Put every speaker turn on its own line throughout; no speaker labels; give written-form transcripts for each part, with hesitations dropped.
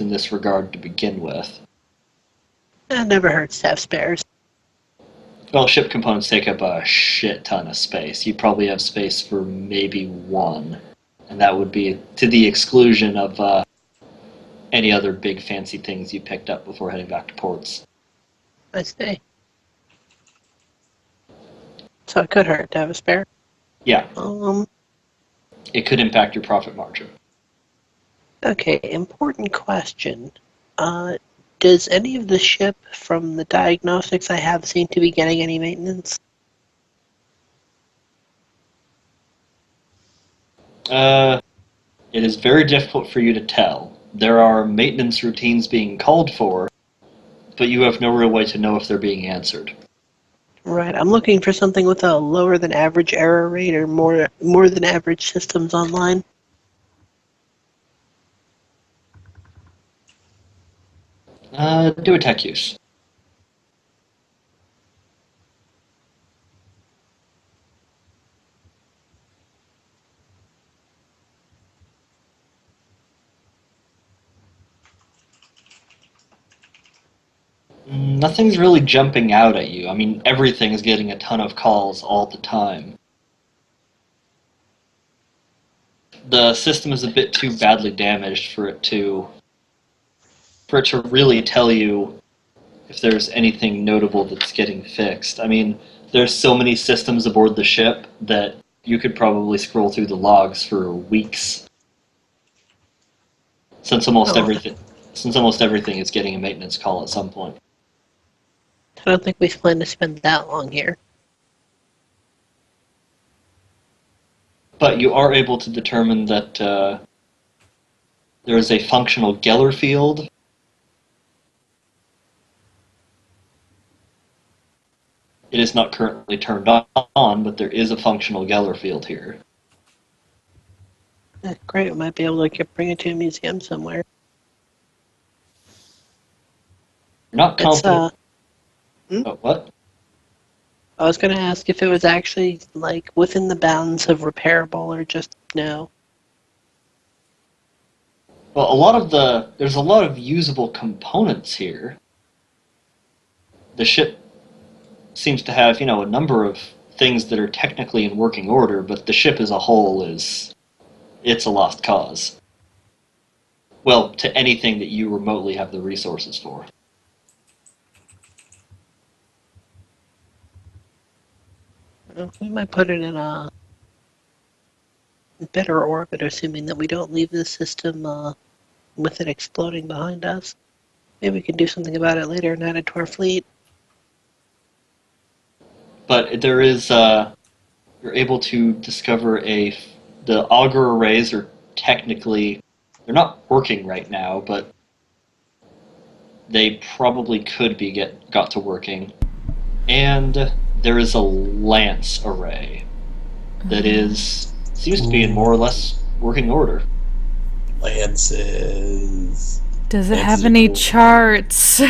in this regard to begin with.
It never hurts to have spares.
Well, ship components take up a shit ton of space. You probably have space for maybe one, and that would be to the exclusion of any other big fancy things you picked up before heading back to ports.
I see. So it could hurt to have a spare.
Yeah. It could impact your profit margin.
Okay, important question. Does any of the ship from the diagnostics I have seem to be getting any maintenance?
It is very difficult for you to tell. There are maintenance routines being called for, but you have no real way to know if they're being answered.
Right, I'm looking for something with a lower than average error rate or more than average systems online.
Do a tech use. Nothing's really jumping out at you. I mean, everything is getting a ton of calls all the time. The system is a bit too badly damaged for it to really tell you if there's anything notable that's getting fixed. I mean, there's so many systems aboard the ship that you could probably scroll through the logs for weeks. Since almost everything is getting a maintenance call at some point.
I don't think we plan to spend that long here.
But you are able to determine that there is a functional Geller field. It is not currently turned on, but there is a functional Geller field here.
Great, we might be able to bring it to a museum somewhere.
You're not confident. Oh, what?
I was going to ask if it was actually like within the bounds of repairable or just no.
Well, there's a lot of usable components here. The ship seems to have, a number of things that are technically in working order, but the ship as a whole it's a lost cause. Well, to anything that you remotely have the resources for.
We might put it in a better orbit, assuming that we don't leave the system with it exploding behind us. Maybe we can do something about it later and add it to our fleet.
But there is, you're able to discover the auger arrays are technically, they're not working right now, but they probably could be got to working. And there is a lance array that seems to be in more or less working order.
Lances.
Does it have any charts?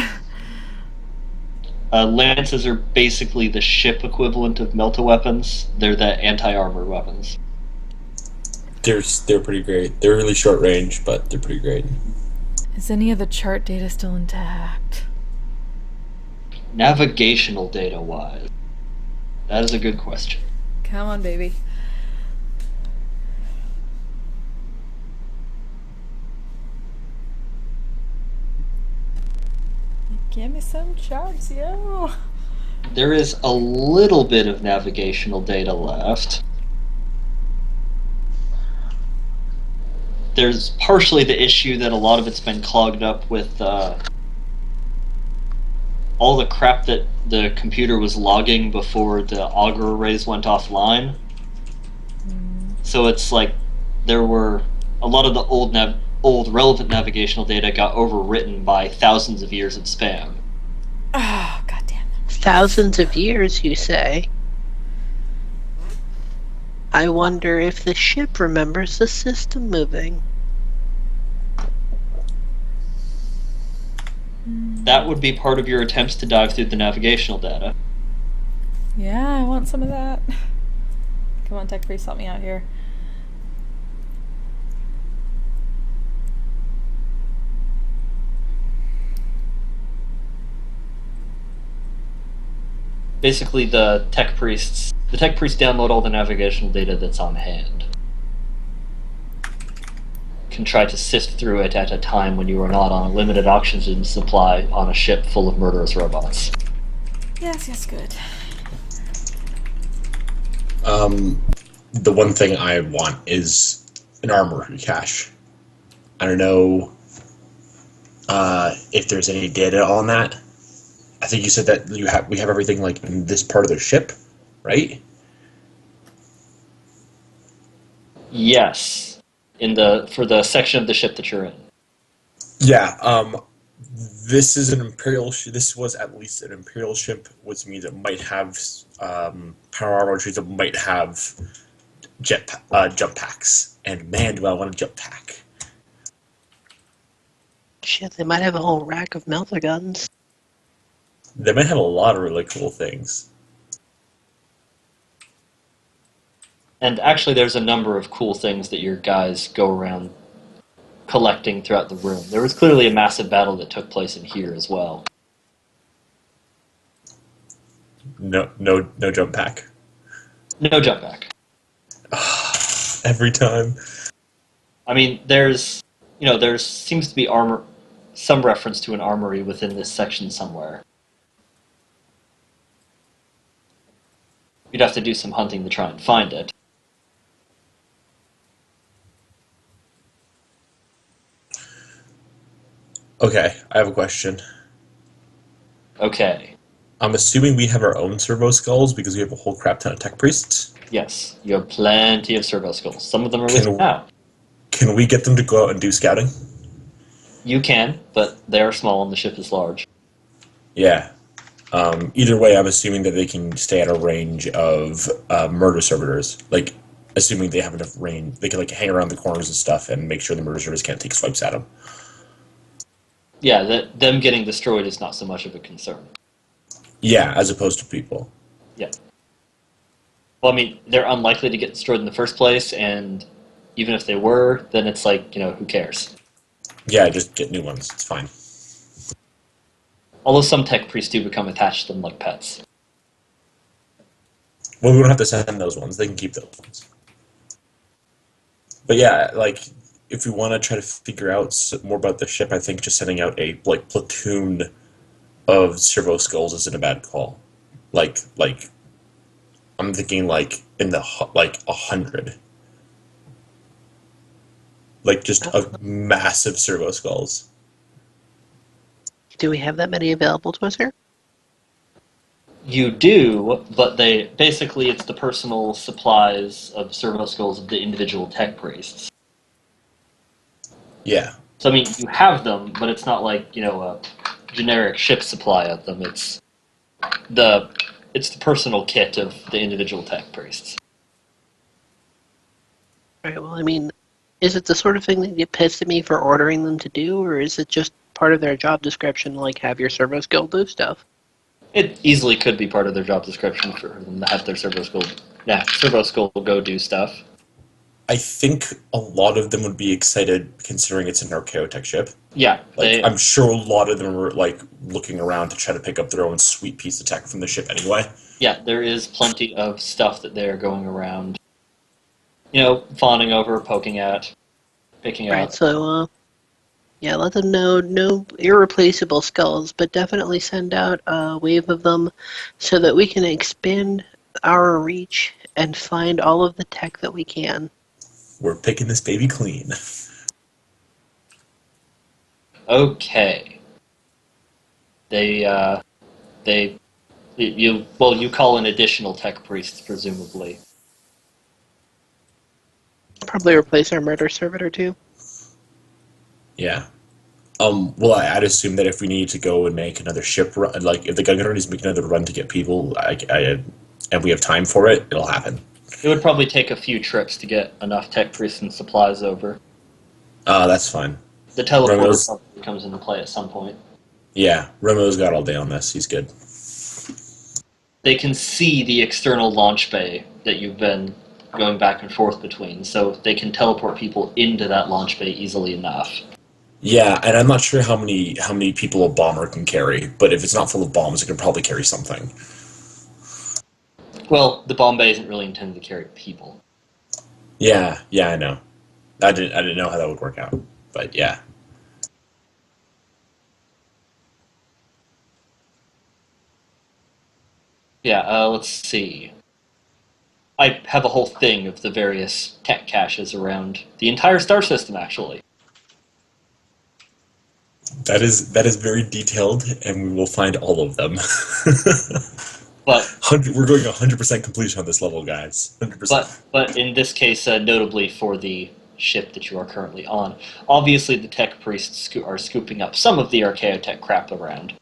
Lances are basically the ship equivalent of melta-weapons. They're the anti-armor weapons.
They're pretty great. They're really short range, but they're pretty great.
Is any of the chart data still intact?
Navigational data-wise, that is a good question.
Come on, baby. Give me some charts, yo.
There is a little bit of navigational data left. There's partially the issue that a lot of it's been clogged up with all the crap that the computer was logging before the auger arrays went offline. So it's like there were a lot of the old relevant navigational data got overwritten by thousands of years of spam.
Oh, goddamn.
Thousands of years, you say? I wonder if the ship remembers the system moving.
That would be part of your attempts to dive through the navigational data.
Yeah, I want some of that. Come on, Tech Priest, help me out here.
Basically, the tech priests download all the navigational data that's on hand. Can try to sift through it at a time when you are not on a limited oxygen supply on a ship full of murderous robots.
Yes, good.
The one thing I want is an armory cache. I don't know if there's any data on that. I think you said that we have everything like in this part of the ship, right?
Yes, for the section of the ship that you're in.
Yeah. This is an Imperial. This was at least an Imperial ship, which means it might have power armor trees. It might have jump packs. And man, do I want a jump pack!
Shit, they might have a whole rack of melter guns.
They might have a lot of really cool things.
And actually, there's a number of cool things that your guys go around collecting throughout the room. There was clearly a massive battle that took place in here as well.
No jump pack.
No jump back.
Every time.
I mean, there seems to be some reference to an armory within this section somewhere. You'd have to do some hunting to try and find it.
Okay, I have a question.
Okay.
I'm assuming we have our own servo skulls because we have a whole crap ton of tech priests.
Yes, you have plenty of servo skulls. Some of them are with you now.
Can we get them to go out and do scouting?
You can, but they are small and the ship is large.
Yeah. Either way, I'm assuming that they can stay at a range of murder servitors. Like, assuming they have enough range, they can like hang around the corners and stuff and make sure the murder servitors can't take swipes at them.
Yeah, them getting destroyed is not so much of a concern.
Yeah, as opposed to people.
Yeah. Well, I mean, they're unlikely to get destroyed in the first place, and even if they were, then it's like, who cares?
Yeah, just get new ones. It's fine.
Although some tech priests do become attached to them like pets.
Well, we don't have to send those ones. They can keep those ones. But yeah, like, if we want to try to figure out more about the ship, I think just sending out a platoon of servo skulls isn't a bad call. Like I'm thinking in the 100. Like just a massive servo skulls.
Do we have that many available to us here?
You do, but it's the personal supplies of servo skulls of the individual tech priests.
Yeah.
So I mean, you have them, but it's not like a generic ship supply of them. It's the personal kit of the individual tech priests.
Right, well, I mean, is it the sort of thing that you get pissed at me for ordering them to do, or is it just part of their job description, like have your servo skill do stuff?
It easily could be part of their job description for them to have their servo skill go do stuff.
I think a lot of them would be excited considering it's an Archaeotech ship.
Yeah.
I'm sure a lot of them are looking around to try to pick up their own sweet piece of tech from the ship anyway.
Yeah, there is plenty of stuff that they're going around, fawning over, poking at, picking
Right,
out.
so, let them know no irreplaceable skulls, but definitely send out a wave of them so that we can expand our reach and find all of the tech that we can.
We're picking this baby clean.
Okay. You call in additional tech priests, presumably.
Probably replace our murder servitor too.
Yeah. Well, I'd assume that if we need to go and make another ship run, if the gunner needs to make another run to get people, and we have time for it, it'll happen.
It would probably take a few trips to get enough tech priests and supplies over.
That's fine.
The teleporter probably comes into play at some point.
Yeah, Remo's got all day on this. He's good.
They can see the external launch bay that you've been going back and forth between, so they can teleport people into that launch bay easily enough.
Yeah, and I'm not sure how many people a bomber can carry, but if it's not full of bombs, it can probably carry something.
Well, the bomb bay isn't really intended to carry people.
Yeah, I know. I didn't know how that would work out, but yeah.
Yeah, let's see. I have a whole thing of the various tech caches around the entire star system, actually.
That is very detailed, and we will find all of them.
But
We're going 100% completion on this level, guys. 100%.
but in this case, notably for the ship that you are currently on, obviously the tech priests are scooping up some of the archaeotech crap around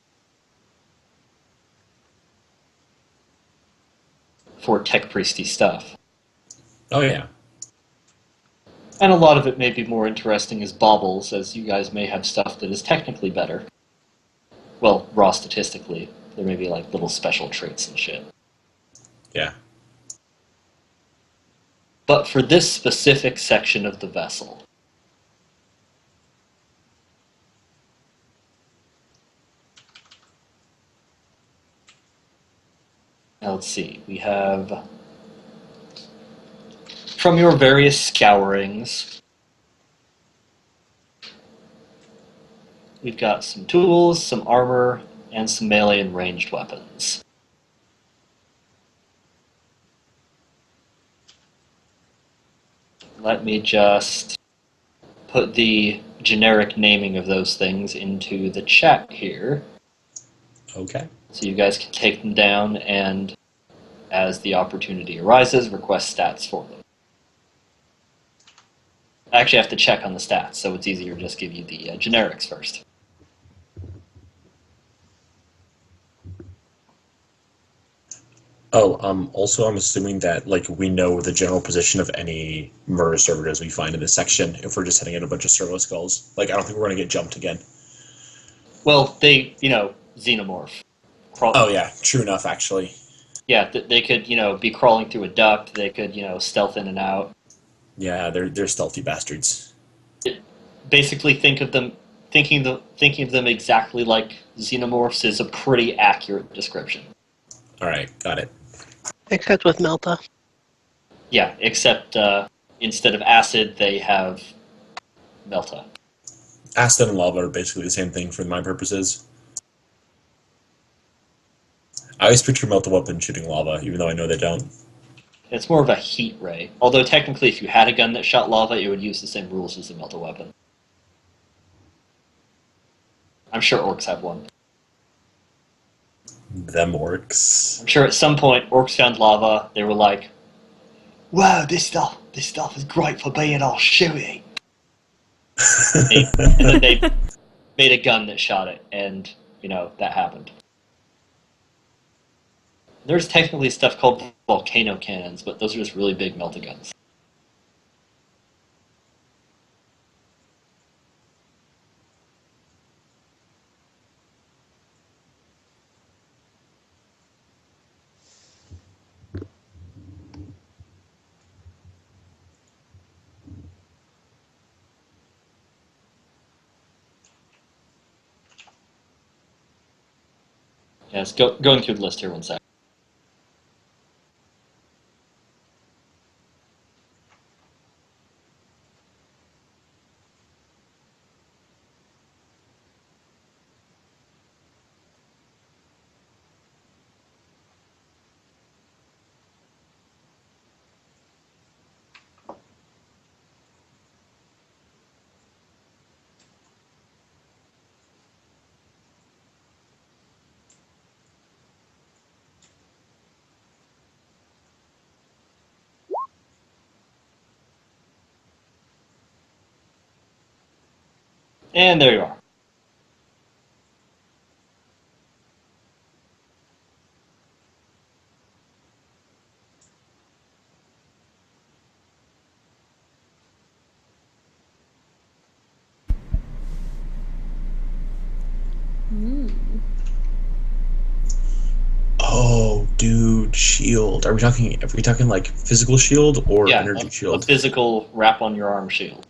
for tech priesty stuff.
Oh yeah.
And a lot of it may be more interesting as baubles, as you guys may have stuff that is technically better. Well, raw statistically. There may be like little special traits and shit.
Yeah.
But for this specific section of the vessel, now let's see, we have, from your various scourings, we've got some tools, some armor, and some melee and ranged weapons. Let me just put the generic naming of those things into the chat here.
Okay.
So you guys can take them down and, as the opportunity arises, request stats for them. I actually have to check on the stats, so it's easier to just give you the generics first.
Oh, also I'm assuming that, like, we know the general position of any murder servitors we find in this section if we're just heading in a bunch of servo skulls. Like, I don't think we're going to get jumped again.
Well, they, xenomorph.
Oh yeah, true enough, actually.
Yeah, they could, be crawling through a duct, they could, stealth in and out.
Yeah, they're stealthy bastards.
Basically, thinking of them exactly like xenomorphs is a pretty accurate description.
Alright, got it.
Except with Melta.
Yeah, except instead of acid, they have Melta.
Acid and lava are basically the same thing for my purposes. I always picture Melta weapon shooting lava, even though I know they don't.
It's more of a heat ray. Although technically, if you had a gun that shot lava, it would use the same rules as the Melta weapon. I'm sure orcs have one.
Them orcs.
I'm sure at some point orcs found lava. They were like, "Wow, this stuff is great for being all shooty." And then they made a gun that shot it, and that happened. There's technically stuff called volcano cannons, but those are just really big melta guns. Yes, going through the list here one sec. And there you are.
Oh, dude, shield. Are we talking like physical shield or energy shield?
A physical wrap on your arm shield.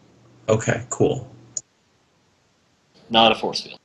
Okay, cool.
Not a force field.